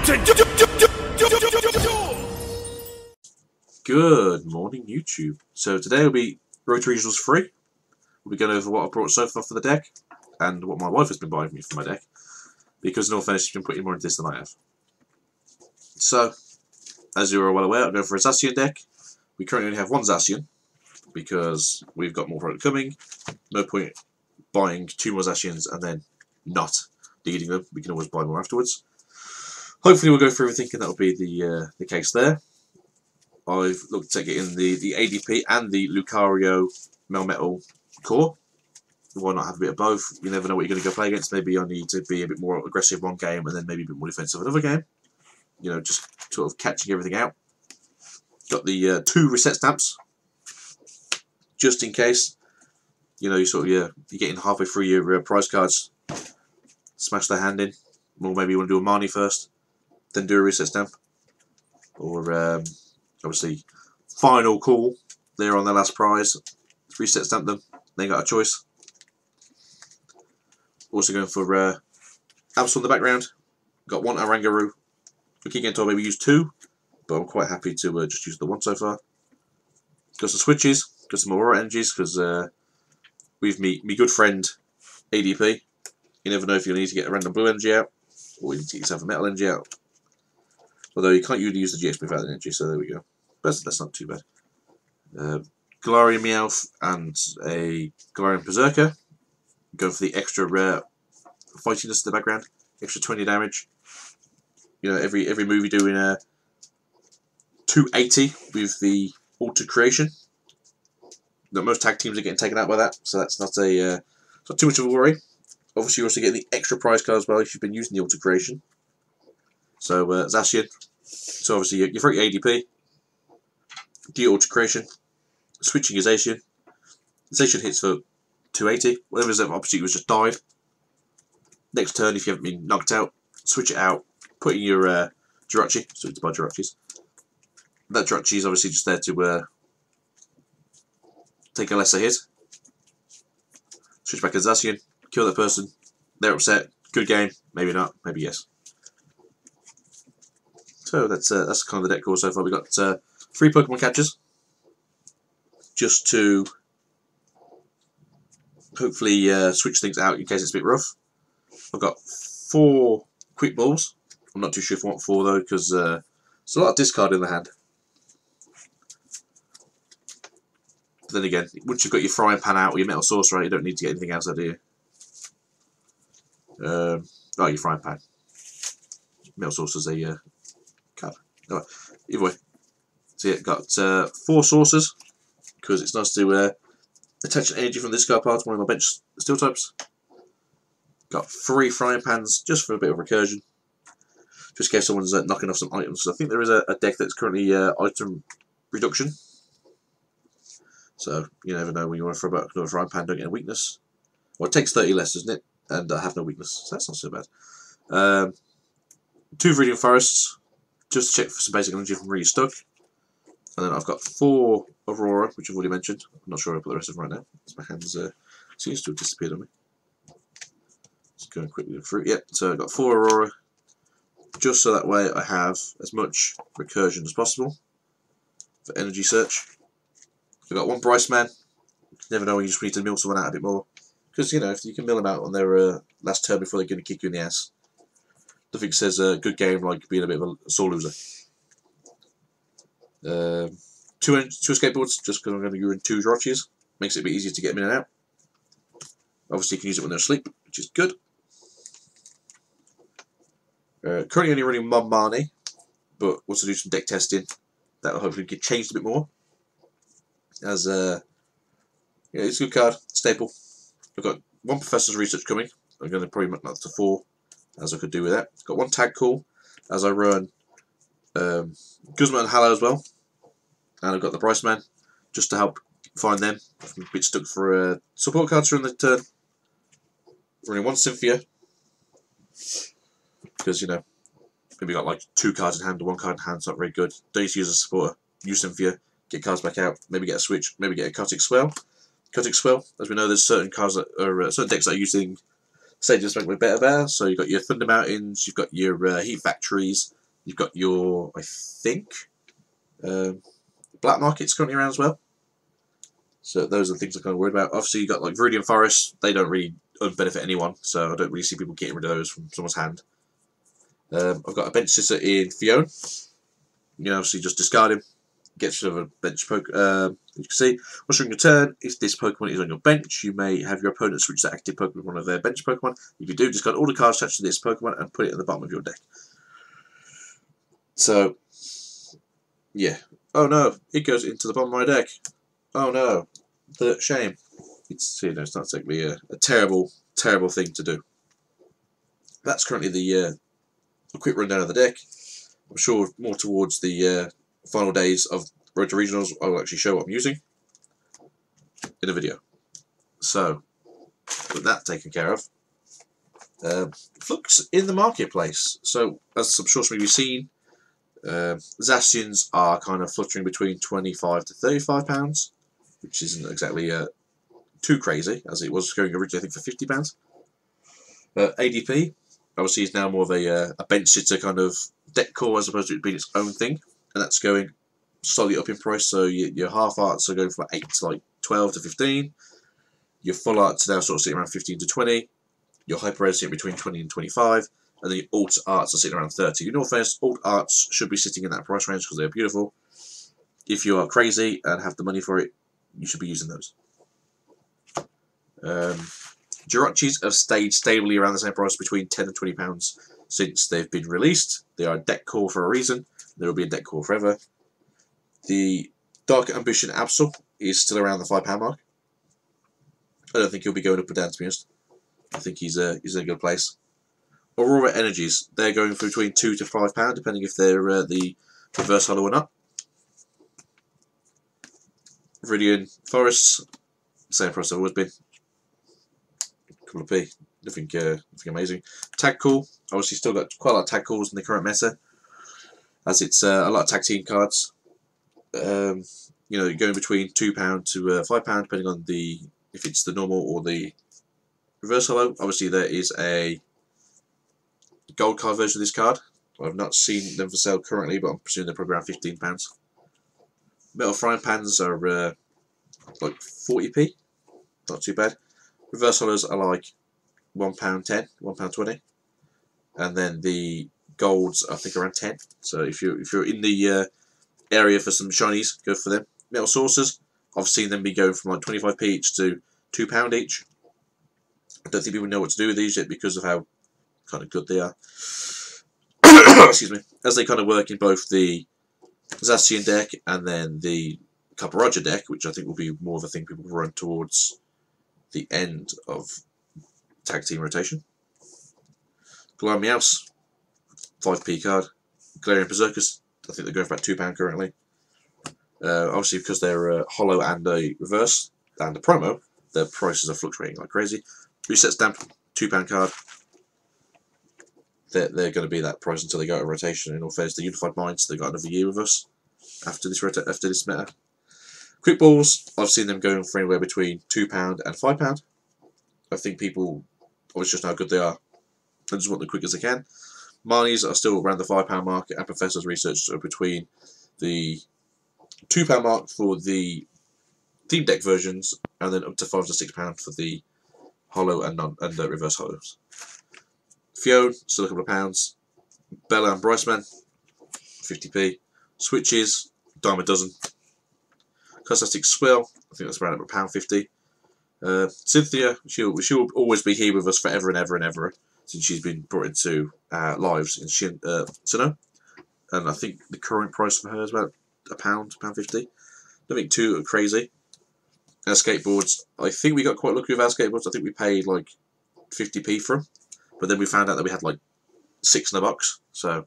Good morning, YouTube. So today will be Road to Regionals 3. We'll be going over what I brought so far for the deck, and what my wife has been buying me for my deck, because in all fairness, she's been putting more into this than I have. So, as you're well aware, I'm going for a Zacian deck. We currently only have one Zacian, because we've got more product coming. No point buying 2 more Zacians and then not needing them. We can always buy more afterwards. Hopefully we'll go through everything, and that'll be the case there. I've looked at getting the ADP and the Lucario Melmetal core. Why not have a bit of both? You never know what you're going to go play against. Maybe I need to be a bit more aggressive one game and then maybe a bit more defensive another game. You know, just sort of catching everything out. Got the 2 reset stamps, just in case. You know, you're getting halfway through your prize cards. Smash the hand in. Or maybe you want to do a Marnie first, then do a reset stamp. Or obviously, final call. They're on their last prize. Reset stamp them. Then got a choice. Also going for Absol in the background. Got 1 Arangaroo. We keep getting told maybe use 2, but I'm quite happy to just use the 1 so far. Got some switches. Got some Aurora energies because with me good friend ADP. You never know if you need to get a random blue energy out, or you need to get yourself a metal energy out. Although you can't usually use the GX without the energy, so there we go. But that's not too bad. Galarian Meowth and a Galarian Berserker. Go for the extra rare fightiness in the background. Extra 20 damage. You know, every move you do in 280 with the Alter Creation. That most tag teams are getting taken out by that, so that's not not too much of a worry. Obviously, you also get the extra prize card as well if you've been using the Alter Creation. So Zacian. So obviously your free ADP. The Alter Creation. Switching is Zacian. Zacian hits for 280. Whatever's the opposite was just died. Next turn, if you haven't been knocked out, switch it out. Put in your Jirachi. So it's by Jirachis. That Jirachi is obviously just there to take a lesser hit. Switch back to Zacian. Kill that person. They're upset. Good game. Maybe not. Maybe yes. So that's kind of the deck core so far. We've got 3 Pokemon catchers. Just to hopefully switch things out in case it's a bit rough. I've got 4 Quick Balls. I'm not too sure if I want 4 though, because there's a lot of discard in the hand. But then again, once you've got your Frying Pan out or your Metal Sorcerer, you don't need to get anything else out, do you? Oh, your Frying Pan. Metal Sorcerer's a card. Oh, either way. So yeah, got 4 Sorcerers, because it's nice to attach an energy from this card pile to one of my bench Steel types. Got 3 Frying Pans, just for a bit of recursion. Just in case someone's knocking off some items. So I think there is a deck that's currently item reduction. So you never know when you want to throw back another Frying Pan, don't get a weakness. Well, it takes 30 less, doesn't it? And I have no weakness, so that's not so bad. 2 Viridian Forests, just to check for some basic energy if I'm really stuck. And then I've got 4 Aurora, which I've already mentioned. I'm not sure I'll put the rest of them right now. My hands seems to have disappeared on me. Just going quickly through. Yep, so I've got 4 Aurora, just so that way I have as much recursion as possible for energy search. I've got 1 Bryce Man. Never know when you just need to mill someone out a bit more. Because, you know, if you can mill them out on their last turn before they're going to kick you in the ass. Nothing says a good game like being a bit of a sore loser. 2 skateboards, just because I'm going to go in 2 Jirachis. Makes it a bit easier to get them in and out. Obviously, you can use it when they're asleep, which is good. Currently only running one Marnie, but also do some deck testing. That'll hopefully get changed a bit more. As yeah, it's a good card, staple. I've got 1 Professor's Research coming. I'm going to probably make that to 4, as I could do with that. Got 1 Tag Call, as I run Guzma and Hallow as well. And I've got the Bryce Man, just to help find them. I'm a bit stuck for support cards during the turn. Running 1 Cynthia, because, you know, maybe got like 2 cards in hand or 1 card in hand, it's not very good. Don't use a supporter, use Cynthia, get cards back out, maybe get a switch, maybe get a Kotic Swell. Kotic Swell, as we know, there's certain cards that are certain decks that are using Stadiums make me better. So you've got your Thunder Mountains, you've got your Heat Factories, you've got your, I think, Black Market's currently around as well. So those are the things I'm kind of worried about. Obviously, you've got like Viridian Forest. They don't really benefit anyone, so I don't really see people getting rid of those from someone's hand. I've got a bench sitter in Fiona. You can obviously just discard him. Gets rid of a bench poke. You can see, once during your turn, if this Pokemon is on your bench, you may have your opponent switch that active Pokemon with one of their bench Pokemon. If you do, discard all the cards attached to this Pokemon and put it at the bottom of your deck. So, yeah. Oh no, it goes into the bottom of my deck. Oh no, the shame. It's, you know, it's not exactly a terrible thing to do. That's currently the quick rundown of the deck. I'm sure more towards the final days of Road to Regionals, I will actually show what I'm using in a video. So, with that taken care of, flux in the marketplace. So, as I'm sure some of you have seen, Zacians are kind of fluttering between £25 to £35, which isn't exactly too crazy, as it was going originally, I think, for £50. ADP, obviously, is now more of a bench sitter kind of deck core as opposed to it being its own thing, and that's going slightly up in price. So your half arts are going from 8 to like 12 to 15. Your full arts are now sort of sitting around 15 to 20. Your hyper rares sitting between 20 and 25. And then your alt arts are sitting around 30. In all fairness, alt arts should be sitting in that price range because they're beautiful. If you are crazy and have the money for it, you should be using those. Jirachis have stayed stably around the same price, between £10 and £20 since they've been released. They are a deck core for a reason. They will be a deck core forever. The Dark Ambition Absol is still around the £5 mark. I don't think he'll be going up or down, to be honest. I think he's in a good place. Aurora Energies, they're going for between £2 to £5, depending if they're the reverse holo or not. Viridian Forests, same price I've always been. Couple of P, nothing amazing. Tag Call, obviously still got quite a lot of tag calls in the current meta, as it's a lot of tag team cards. You know, you're going between £2 to £5, depending on if it's the normal or the reverse holo. Obviously, there is a gold card version of this card. I've not seen them for sale currently, but I'm presuming they're probably around £15. Metal Frying Pans are like 40p, not too bad. Reverse holos are like £1.10, £1.20, and then the golds I think around 10. So if you're in the area for some shinies, go for them. Metal Saucers, I've seen them be going from like 25p each to £2 each. I don't think people know what to do with these yet because of how kind of good they are. Excuse me. As they kind of work in both the Zacian deck and then the Carparaja deck, which I think will be more of a thing people will run towards the end of tag team rotation. Meowth, 5p card. Galarian Berserkers, I think they're going for about £2 currently. Obviously, because they're holo and a reverse and a promo, their prices are fluctuating like crazy. Reset Stamp, £2 card. They're going to be that price until they go out of rotation. In all fairness, the Unified Minds, they got another year with us after this meta. Quick Balls, I've seen them going for anywhere between £2 and £5. I think people, it's just how good they are. They just want them quick as they can. Marnies are still around the £5 mark, and Professor's Research are between the £2 mark for the team deck versions, and then up to £5 to £6 for the holo and reverse holos. Fiona, still a couple of pounds. Bella and Bryceman, 50p. Switches, dime a dozen. Cosmetic Swill, I think that's around about £1.50. Cynthia, she'll always be here with us forever and ever and ever, since she's been brought into lives in Sinnoh. And I think the current price for her is about £1.50. Nothing too crazy. Our skateboards, I think we got quite lucky with our skateboards. I think we paid like 50p for them, but then we found out that we had like 6 in a box, so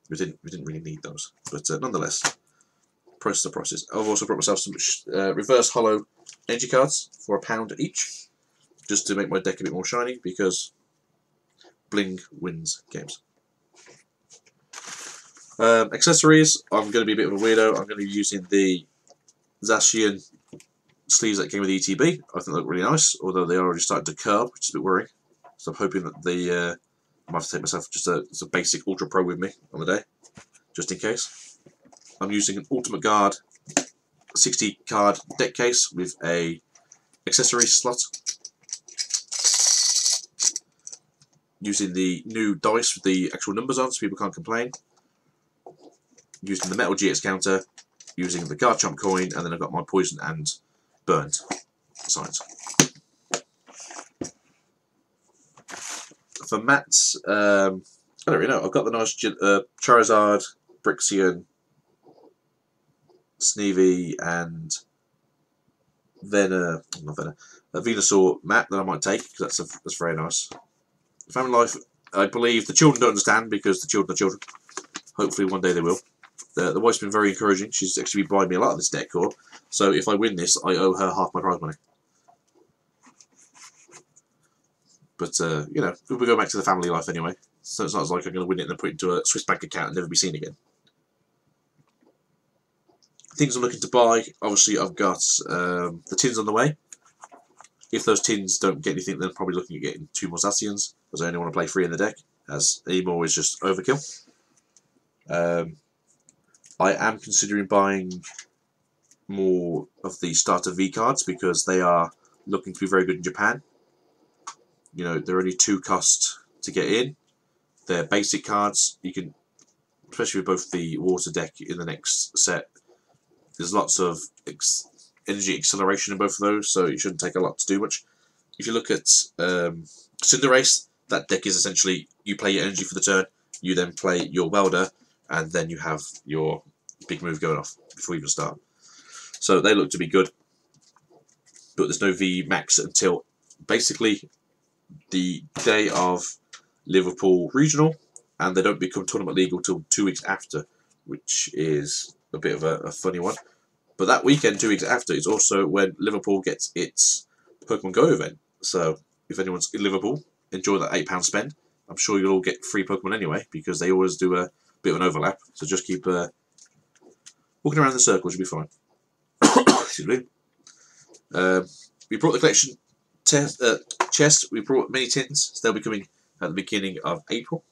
we didn't really need those. But nonetheless, prices are prices. I've also brought myself some reverse holo energy cards for £1 each, just to make my deck a bit more shiny, because bling wins games. Accessories, I'm going to be a bit of a weirdo. I'm going to be using the Zacian sleeves that came with ETB. I think they look really nice, although they already started to curl, which is a bit worrying. So I'm hoping that I might have to take myself just a basic Ultra Pro with me on the day, just in case. I'm using an Ultimate Guard 60 card deck case with a accessory slot. Using the new dice with the actual numbers on so people can't complain. Using the Metal GX counter. Using the Garchomp coin, and then I've got my Poison and Burnt signs. For mats, I don't really know. I've got the nice Charizard, Brixian, Sneevee, and Venusaur mat that I might take because that's very nice. Family Life, I believe the children don't understand because the children are children. Hopefully one day they will. The wife's been very encouraging. She's actually been buying me a lot of this deck core. So if I win this, I owe her half my prize money. But, you know, we'll go back to the family life anyway. So it's not like I'm going to win it and then put it into a Swiss bank account and never be seen again. Things I'm looking to buy, obviously I've got the tins on the way. If those tins don't get anything, then I'm probably looking at getting 2 more Zacians, because I only want to play 3 in the deck, as any more is just overkill. I am considering buying more of the starter V cards because they are looking to be very good in Japan. You know, they're only 2 cost to get in. They're basic cards. You can, especially with both the water deck in the next set, there's lots of energy acceleration in both of those, so it shouldn't take a lot to do much. If you look at Cinderace, that deck is essentially you play your energy for the turn, you then play your welder, and then you have your big move going off before you even start. So they look to be good, but there's no V Max until basically the day of Liverpool Regional, and they don't become tournament legal till 2 weeks after, which is a bit of a funny one. But that weekend, 2 weeks after, is also when Liverpool gets its Pokemon Go event. So if anyone's in Liverpool, enjoy that £8 spend. I'm sure you'll all get free Pokemon anyway, because they always do a bit of an overlap. So just keep walking around the circles, you'll be fine. Excuse me. We brought the collection chest. We brought many tins. So they'll be coming at the beginning of April.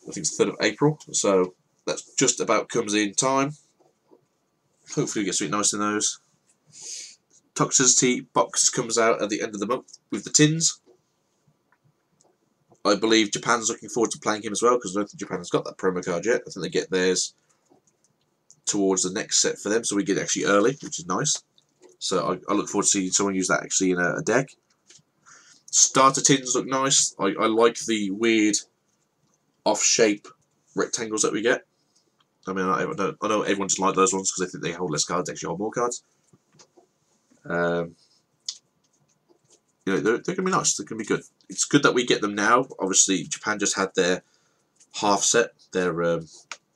I think it's the 3rd of April. So that just about comes in time. Hopefully we get something nice in those. Toxicity box comes out at the end of the month with the tins. I believe Japan's looking forward to playing him as well, because I don't think Japan has got that promo card yet. I think they get theirs towards the next set for them, so we get it actually early, which is nice. So I look forward to seeing someone use that actually in a deck. Starter tins look nice. I like the weird off-shape rectangles that we get. I mean, I know everyone just like those ones because they think they hold less cards. They actually hold more cards. You know, they're going to be nice. They're going to be good. It's good that we get them now. Obviously, Japan just had their half set, their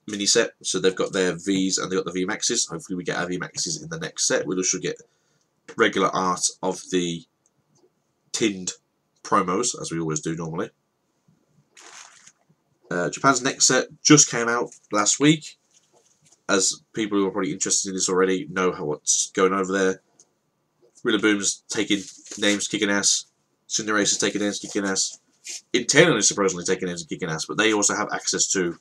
mini set. So they've got their Vs and they've got the V Maxes. Hopefully, we get our V Maxes in the next set. We'll also get regular art of the tinned promos, as we always do normally. Japan's next set just came out last week. As people who are probably interested in this already know what's going over there. Rillaboom's taking names, kicking ass. Cinderace is taking names, kicking ass. Internally, supposedly taking names and kicking ass, but they also have access to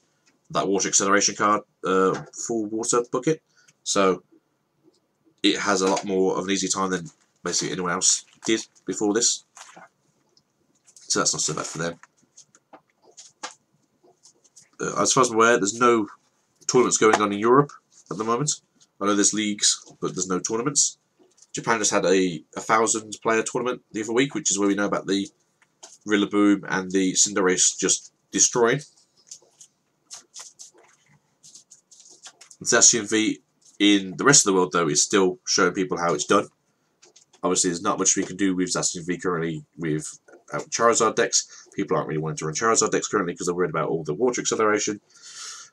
that water acceleration card, full water bucket. So it has a lot more of an easy time than basically anyone else did before this. So that's not so bad for them. As far as I'm aware, there's no tournaments going on in Europe at the moment. I know there's leagues, but there's no tournaments. Japan just had a 1,000-player tournament the other week, which is where we know about the Rillaboom and the Cinderace just destroying. Zacian V in the rest of the world, though, is still showing people how it's done. Obviously, there's not much we can do with Zacian V currently with Charizard decks. People aren't really wanting to run Charizard decks currently because they're worried about all the water acceleration.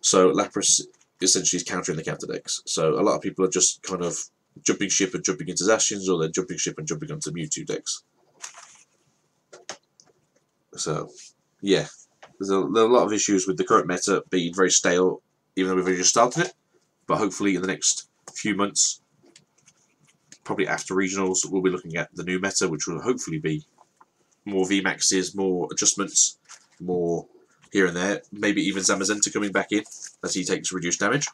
So Lapras essentially is countering the counter decks. So a lot of people are just kind of jumping ship and jumping into Zacians, or they're jumping ship and jumping onto Mewtwo decks. So, yeah. There's a lot of issues with the current meta being very stale, even though we've only just started it. But hopefully in the next few months, probably after regionals, we'll be looking at the new meta, which will hopefully be more VMAXs, more adjustments, more here and there. Maybe even Zamazenta coming back in as he takes reduced damage.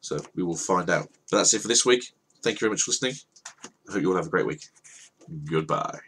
So we will find out. But that's it for this week. Thank you very much for listening. I hope you all have a great week. Goodbye.